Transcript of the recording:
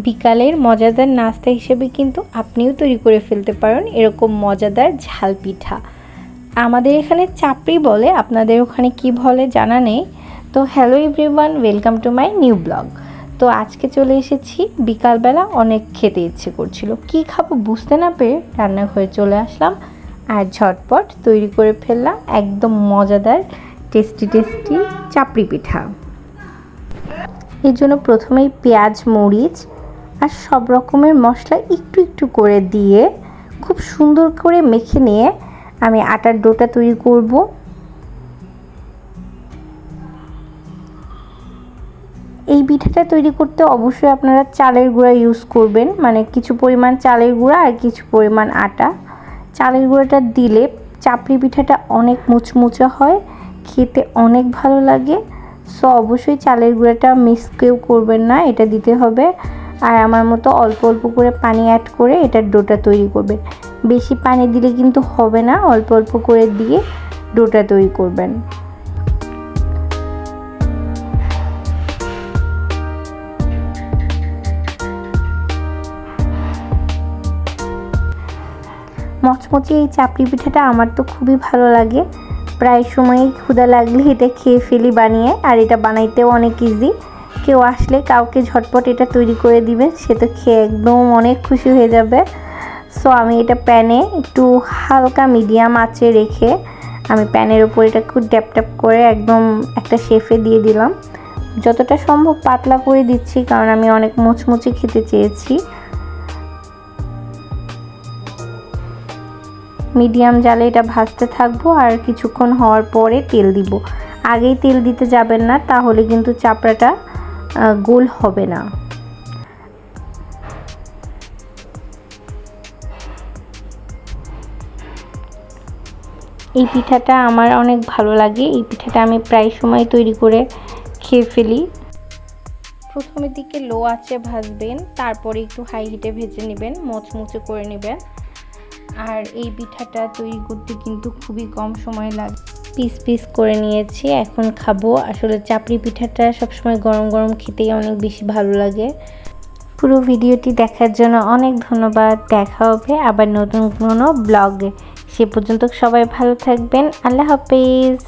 বিকালের মজাদার নাস্তা হিসেবে কিন্তু আপনিও তৈরি করে ফেলতে পারেন এরকম মজাদার ঝাল পিঠা। আমাদের এখানে চাপড়ি বলে, আপনাদের ওখানে কি বলে জানা নেই। তো hello everyone, welcome to my new blog. তো আজকে চলে এসেছি, বিকালবেলা অনেক খেতে ইচ্ছে করছিল, কি খাবো বুঝতে না পেরে রান্নাঘরে চলে আসলাম আর ঝটপট তৈরি করে ফেললাম একদম মজাদার টেস্টি চাপড়ি পিঠা। এর জন্য প্রথমেই পেঁয়াজ, মরিচ আর সব রকমের মশলা একটু একটু করে দিয়ে খুব সুন্দর করে মেখে নিয়ে আমি আটার ডোটা তৈরি করব। এই পিঠাটা তৈরি করতে অবশ্যই আপনারা চালের গুঁড়া ইউজ করবেন, মানে কিছু পরিমাণ চালের গুঁড়া আর কিছু পরিমাণ আটা। চালের গুঁড়াটা দিলে চাপড়ি পিঠাটা অনেক মুচমুচে হয়, খেতে অনেক ভালো লাগে। সো অবশ্যই চালের গুঁড়াটা মিস কেউ করবেন না, এটা দিতে হবে। আর আমার মতো অল্প অল্প করে পানি অ্যাড করে এটার ডোটা তৈরি করবেন। বেশি পানি দিলে কিন্তু হবে না, অল্প অল্প করে দিয়ে ডোটা তৈরি করবেন। মচমচে এই চাপড়ি পিঠাটা আমার তো খুবই ভালো লাগে, প্রায় সময়ই ক্ষুধা লাগলে এটা খেয়ে ফেলি বানিয়ে। আর এটা বানাইতেও অনেক ইজি, কেউ আসলে কাউকে ঝটপট এটা তৈরি করে দিবেন, সে তো খেয়ে একদম অনেক খুশি হয়ে যাবে। সো আমি এটা প্যানে একটু হালকা মিডিয়াম আঁচে রেখে আমি প্যানের উপর এটা খুব ট্যাপ ট্যাপ করে একদম একটা শেফে দিয়ে দিলাম। যতটা সম্ভব পাতলা করে দিচ্ছি, কারণ আমি অনেক মুচমুচে খেতে চেয়েছি। মিডিয়াম জালে এটা ভাজতে থাকবো আর কিছুক্ষণ হওয়ার পরে তেল দিব। আগেই তেল দিতে যাবেন না, তাহলে কিন্তু চাপড়াটা গোল হবে না। এই পিঠাটা আমার অনেক ভালো লাগে, এই পিঠাটা আমি প্রায় সময় তৈরি করে খেয়ে ফেলি। প্রথমের দিকে লো আঁচে ভাজবেন, তারপরে একটু হাই হিটে ভেজে নেবেন, মুচমুচে করে নেবেন। আর এই পিঠাটা তৈরি করতে কিন্তু খুবই কম সময় লাগে। পিস পিস করে নিয়েছি, এখন খাবো। আসলে চাপড়ি পিঠাটা সবসময় গরম গরম খেতেই অনেক বেশি ভালো লাগে। পুরো ভিডিওটি দেখার জন্য অনেক ধন্যবাদ। দেখা হবে আবার নতুন কোনো ব্লগে। সে পর্যন্ত সবাই ভালো থাকবেন। আল্লাহ হাফেজ।